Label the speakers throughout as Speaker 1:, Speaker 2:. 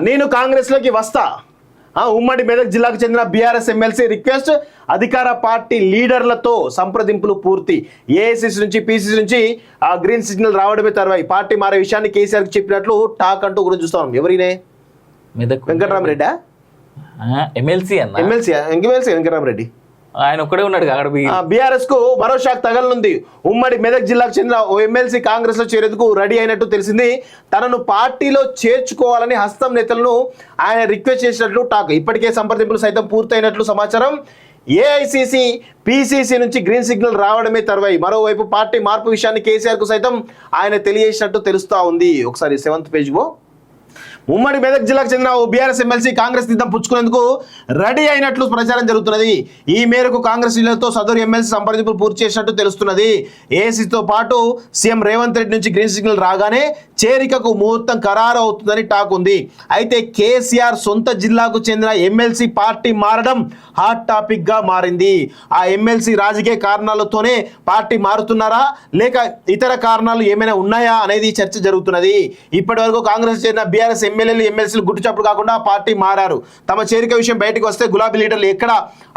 Speaker 1: నేను కాంగ్రెస్లోకి వస్తా. ఉమ్మడి మెదక్ జిల్లాకు చెందిన బీఆర్ఎస్ ఎమ్మెల్సీ రిక్వెస్ట్, అధికార పార్టీ లీడర్లతో సంప్రదింపులు పూర్తి. ఏఐసిసి నుంచి పీసీసీ నుంచి గ్రీన్ సిగ్నల్ రావడమే తర్వాయి పార్టీ మారే విషయాన్ని కేసీఆర్కి చెప్పినట్లు టాక్ అంటూ గురించి చూస్తాం. ఎవరినే? వెంకటరామరెడ్డి
Speaker 2: ఎమ్మెల్సీ
Speaker 1: వెంకటరామరెడ్డి
Speaker 2: ఆయన ఒక్కడే ఉన్నాడు.
Speaker 1: బీఆర్ఎస్ కు మరో షాక్ తగలనుంది. ఉమ్మడి మెదక్ జిల్లాకు చెందిన ఓ ఎమ్మెల్సీ కాంగ్రెస్ లో చేరేందుకు రెడీ అయినట్టు తెలిసింది. తనను పార్టీలో చేర్చుకోవాలని హస్తం నేతలను ఆయన రిక్వెస్ట్ చేసినట్లు టాక్. ఇప్పటికే సంప్రదింపులు సైతం పూర్తయినట్లు సమాచారం. ఏఐసిసి పీసీసీ నుంచి గ్రీన్ సిగ్నల్ రావడమే తర్వాయి మరోవైపు పార్టీ మార్పు విషయాన్ని కేసీఆర్ కు సైతం ఆయన తెలియజేసినట్టు తెలుస్తా ఉంది. ఒకసారి 7th పేజ్ గో. ఉమ్మడి మెదక్ జిల్లాకు చెందిన ఓ బీఆర్ఎస్ ఎమ్మెల్సీ కాంగ్రెస్ తీర్థం పుచ్చుకునేందుకు రెడీ అయినట్లు ప్రచారం జరుగుతున్నది. ఈ మేరకు కాంగ్రెస్ లీడర్తో సదరు ఎమ్మెల్సీ సంప్రదింపులు పూర్తి చేసినట్టు తెలుస్తున్నది. ఏసీతో పాటు సీఎం రేవంత్ రెడ్డి నుంచి గ్రీన్ సిగ్నల్ రాగానే చేరికకు ముహూర్తం ఖరారు అవుతుందని టాక్ ఉంది. అయితే కేసీఆర్ సొంత జిల్లాకు చెందిన ఎమ్మెల్సీ పార్టీ మారడం హాట్ టాపిక్ గా మారింది. ఆ ఎమ్మెల్సీ రాజకీయ కారణాలతోనే పార్టీ మారుతున్నారా లేక ఇతర కారణాలు ఏమైనా ఉన్నాయా అనేది చర్చ జరుగుతున్నది. ఇప్పటి వరకు కాంగ్రెస్ చేరిన బీఆర్ఎస్ ఎమ్మెల్యేలు ఎమ్మెల్సీలు గుట్టుచప్పుడు కాకుండా పార్టీ మారారు. తమ చేరిక విషయం బయటకు వస్తే గులాబీ లీడర్లు ఎక్కడ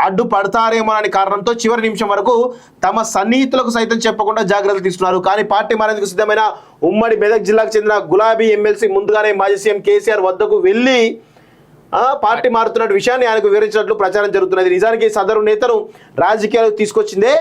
Speaker 1: అడ్డుపడతారేమో అనే కారణంతో చివరి నిమిషం వరకు తమ సన్నిహితులకు సైతం చెప్పకుండా జాగ్రత్తలు తీసుకున్నారు. కానీ పార్టీ మారేందుకు సిద్ధమైన ఉమ్మడి మెదక్ జిల్లాకు చెందిన గులాబీ ఎమ్మెల్సీ ముందుగానే మాజీ సీఎం కేసీఆర్ వద్దకు వెళ్లి పార్టీ మారుతున్న విషయాన్ని ఆయనకు వివరించినట్లు ప్రచారం జరుగుతున్నది. నిజానికి సదరు నేతను రాజకీయాలకు తీసుకొచ్చిందే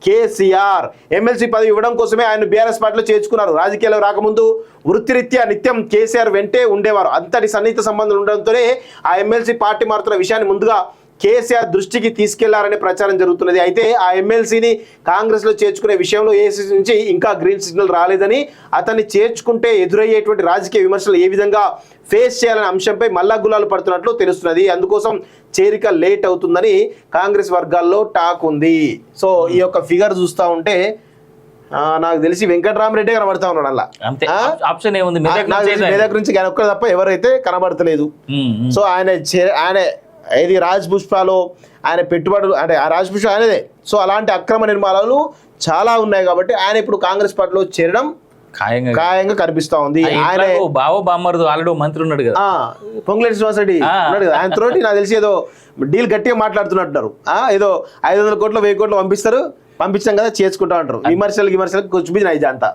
Speaker 1: కేసీఆర్. ఎమ్మెల్సీ పదవి ఇవ్వడం కోసమే ఆయన బీఆర్ఎస్ పార్టీలో చేర్చుకున్నారు. రాజకీయాల్లో రాకముందు వృత్తిరీత్యా నిత్యం కేసీఆర్ వెంటే ఉండేవారు. అంతటి సన్నిహిత సంబంధాలు ఉండడంతోనే ఆ ఎమ్మెల్సీ పార్టీ మారుతున్న విషయాన్ని ముందుగా కేసీఆర్ దృష్టికి తీసుకెళ్లారనే ప్రచారం జరుగుతున్నది. అయితే ఆ ఎమ్మెల్సీని కాంగ్రెస్ లో చేర్చుకునే విషయంలో ఏసీసీ నుంచి ఇంకా గ్రీన్ సిగ్నల్ రాలేదని, అతన్ని చేర్చుకుంటే ఎదురయ్యేటువంటి రాజకీయ విమర్శలు ఏ విధంగా ఫేస్ చేయాలనే అంశంపై మల్లా గులాలు పడుతున్నట్లు తెలుస్తున్నది. అందుకోసం చేరిక లేట్ అవుతుందని కాంగ్రెస్ వర్గాల్లో టాక్ ఉంది. సో ఈ యొక్క ఫిగర్ చూస్తూ ఉంటే నాకు తెలిసి వెంకటరామరెడ్డి కనబడతా ఉన్నాడు. అలా
Speaker 2: ఆప్షన్ ఏముంది?
Speaker 1: మెదక్ నుంచి ఒక్కరు తప్ప ఎవరైతే కనబడతలేదు. సో ఆయన ఇది రాజ్ పుష్పలో ఆయన పెట్టుబడులు అంటే ఆ రాజ్ పుష్ప ఆయనదే. సో అలాంటి అక్రమ నిర్మాణాలు చాలా ఉన్నాయి కాబట్టి ఆయన ఇప్పుడు కాంగ్రెస్ పార్టీలో చేరడం ఖాయంగా కనిపిస్తా ఉంది. ఆయన
Speaker 2: బామ్మర్దు ఆల్రెడీ మంత్రి ఉన్నాడు కదా,
Speaker 1: పొంగులేటి శ్రీనివాసరెడ్డి ఉన్నాడు కదా, ఆయన తోటి నాకు తెలిసి ఏదో డీల్ గట్టిగా మాట్లాడుతున్నట్టున్నారు. ఏదో 500 కోట్లు 1000 కోట్లు పంపిస్తారు, పంపించాం కదా చేసుకుంటా అంటారు. విమర్శలకు కొంచెం ఇది అంతా.